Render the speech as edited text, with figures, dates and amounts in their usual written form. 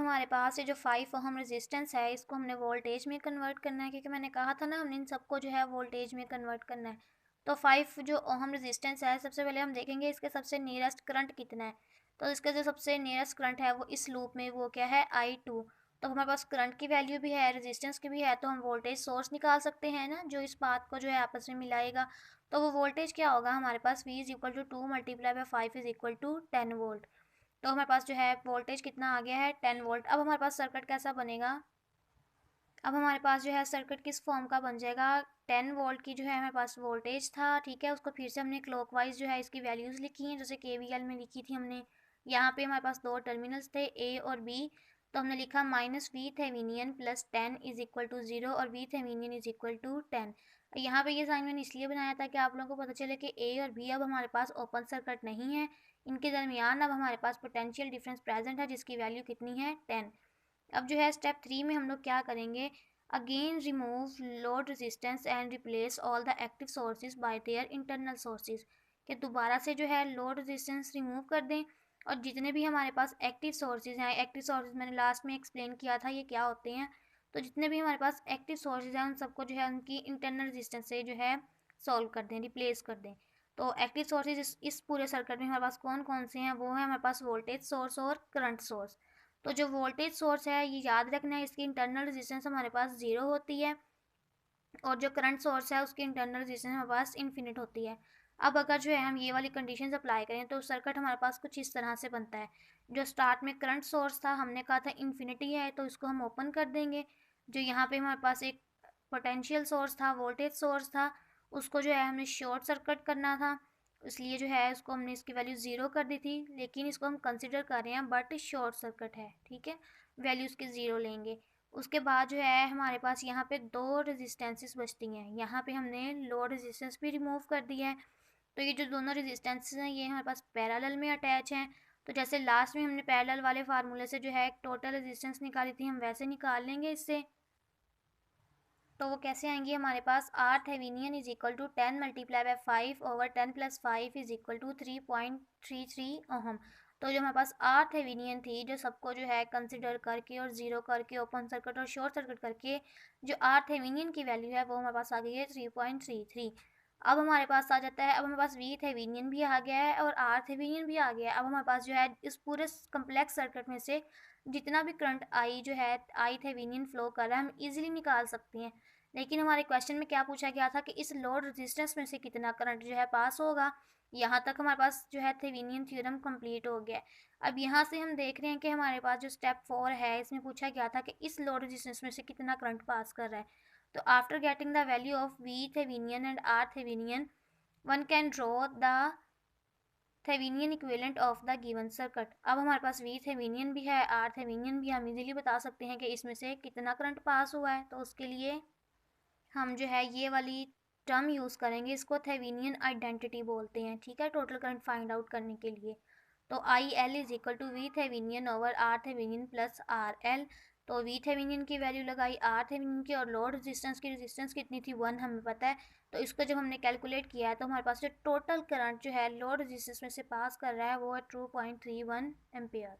हमारे पास ये जो 5 ओहम रेजिस्टेंस है इसको हमने वोल्टेज में कन्वर्ट करना है, क्योंकि मैंने कहा था ना हमने इन सबको जो है वोल्टेज में कन्वर्ट करना है। तो 5 जो ओहम रेजिस्टेंस है, सबसे पहले हम देखेंगे इसके सबसे नियरेस्ट करंट कितना है। तो इसका जो सबसे नियरेस्ट करंट है वो इस लूप में वो क्या है, I2। तो हमारे पास करंट की वैल्यू भी है, रेजिस्टेंस की भी है, तो हम वोल्टेज सोर्स निकाल सकते हैं ना, जो इस बात को जो है आपस में मिलाएगा। तो वो वोल्टेज क्या होगा हमारे पास, V is equal to 2 multiply by 5 is equal to 10 volt. तो हमारे पास जो है वोल्टेज कितना आ गया है, 10 वोल्ट। अब हमारे पास सर्किट कैसा बनेगा, अब हमारे पास जो है सर्किट किस फॉर्म का बन जाएगा, 10 वोल्ट की जो है हमारे पास वोल्टेज था, ठीक है, उसको फिर से हमने क्लॉकवाइज जो है इसकी वैल्यूज़ लिखी हैं, जैसे KVL में लिखी थी हमने। यहाँ पे हमारे पास दो टर्मिनल्स थे A और B, तो हमने लिखा minus V Thevenin plus 10 is equal to 0 और V Thevenin is equal to 10। यहाँ पे ये साइन मैंने इसलिए बनाया था कि आप लोगों को पता चले कि A और B अब हमारे पास ओपन सर्किट नहीं है, इनके दरमियान अब हमारे पास पोटेंशियल डिफरेंस प्रेजेंट है, जिसकी वैल्यू कितनी है, 10। अब जो है स्टेप 3 में हम लोग क्या करेंगे, again remove load resistance and replace all the active sources bye their internal sources, कि दोबारा से जो है लोड रेजिस्टेंस रिमूव कर दें और जितने भी हमारे पास एक्टिव सोर्सेज हैं, एक्टिव सोर्सेज मैंने लास्ट में एक्सप्लेन किया था ये क्या होते हैं, तो जितने भी हमारे पास एक्टिव सोर्सेज हैं उन सबको जो है उनकी इंटरनल रेजिस्टेंस से जो है सॉल्व कर दें, रिप्लेस कर दें। तो एक्टिव सोर्सेज इस पूरे सर्किट में हमारे पास कौन कौन से हैं, वो है हमारे पास वोल्टेज सोर्स और करंट सोर्स। तो जो वोल्टेज सोर्स है ये याद रखना है, इसकी इंटरनल रेजिस्टेंस हमारे पास 0 होती है, और जो करंट सोर्स है उसकी इंटरनल रेजिस्टेंस हमारे पास इन्फिनिट होती है। अब अगर जो है हम ये वाली कंडीशंस अप्लाई करें तो सर्किट हमारे पास कुछ इस तरह से बनता है। जो स्टार्ट में करंट सोर्स था हमने कहा था इन्फिनिटी है, तो इसको हम ओपन कर देंगे। जो यहाँ पे हमारे पास एक पोटेंशियल सोर्स था, वोल्टेज सोर्स था, उसको जो है हमने शॉर्ट सर्किट करना था, इसलिए जो है उसको हमने इसकी वैल्यू 0 कर दी थी, लेकिन इसको हम कंसिडर कर रहे हैं बट शॉर्ट सर्किट है, ठीक है, वैल्यू उसकी 0 लेंगे। उसके बाद जो है हमारे पास यहाँ पे दो रेजिस्टेंसेस बचती हैं, यहाँ पे हमने लोड रेजिस्टेंस भी रिमूव कर दिया है। तो ये जो दोनों रेजिस्टेंसेस हैं ये हमारे पास पैरेलल में अटैच हैं। तो जैसे लास्ट में हमने पैरेलल वाले फार्मूले से जो है टोटल रेजिस्टेंस निकाली थी, हम वैसे निकाल लेंगे इससे। तो वो कैसे आएंगी हमारे पास, R Thevenin is equal to 10 multiply by 5 over 10 plus 5 is equal to 3.33 ohm. तो जो हमारे पास आर थेवेनियन थी, जो सबको जो है कंसिडर करके और 0 करके ओपन सर्किट और शॉर्ट सर्किट करके जो आर थेवेनियन की वैल्यू है वो हमारे पास आ गई है 3.33। अब हमारे पास आ जाता है, अब हमारे पास वी थेवेनियन भी आ गया है और आर थेवेनियन भी आ गया है। अब हमारे पास जो है इस पूरे कम्प्लेक्स सर्किट में से जितना भी करंट आई जो है आई थेवेनियन फ्लो कर रहा है हम इजीली निकाल सकते हैं। लेकिन हमारे क्वेश्चन में क्या पूछा गया था कि इस लोड रेजिस्टेंस में से कितना करंट जो है पास होगा। यहाँ तक हमारे पास जो है थेवेनियन थ्योरम कंप्लीट हो गया है। अब यहाँ से हम देख रहे हैं कि हमारे पास जो स्टेप 4 है इसमें पूछा गया था कि इस लोड रेजिस्टेंस में से कितना करंट पास कर रहा है। तो after getting the value of V Thevenin and R Thevenin one can draw the Thevenin equivalent of the given circuit. अब हमारे पास वी थेवेनियन भी है, आर थेवेनियन भी, हम इजीली बता सकते हैं कि इसमें से कितना करंट पास हुआ है। तो उसके लिए हम जो है ये वाली टर्म यूज़ करेंगे, इसको थेवेनियन आइडेंटिटी बोलते हैं, ठीक है, टोटल करंट फाइंड आउट करने के लिए। तो I L is equal to V Thevenin over R Thevenin plus R L. तो वी थेवेनियन की वैल्यू लगाई आर थेवेनियन की, और लोड रेजिस्टेंस की रेजिस्टेंस कितनी थी 1 हमें पता है। तो इसको जब हमने कैलकुलेट किया है तो हमारे पास जो टोटल करंट जो है लोड रेजिस्टेंस में से पास कर रहा है वो है 2.31 एम्पियर।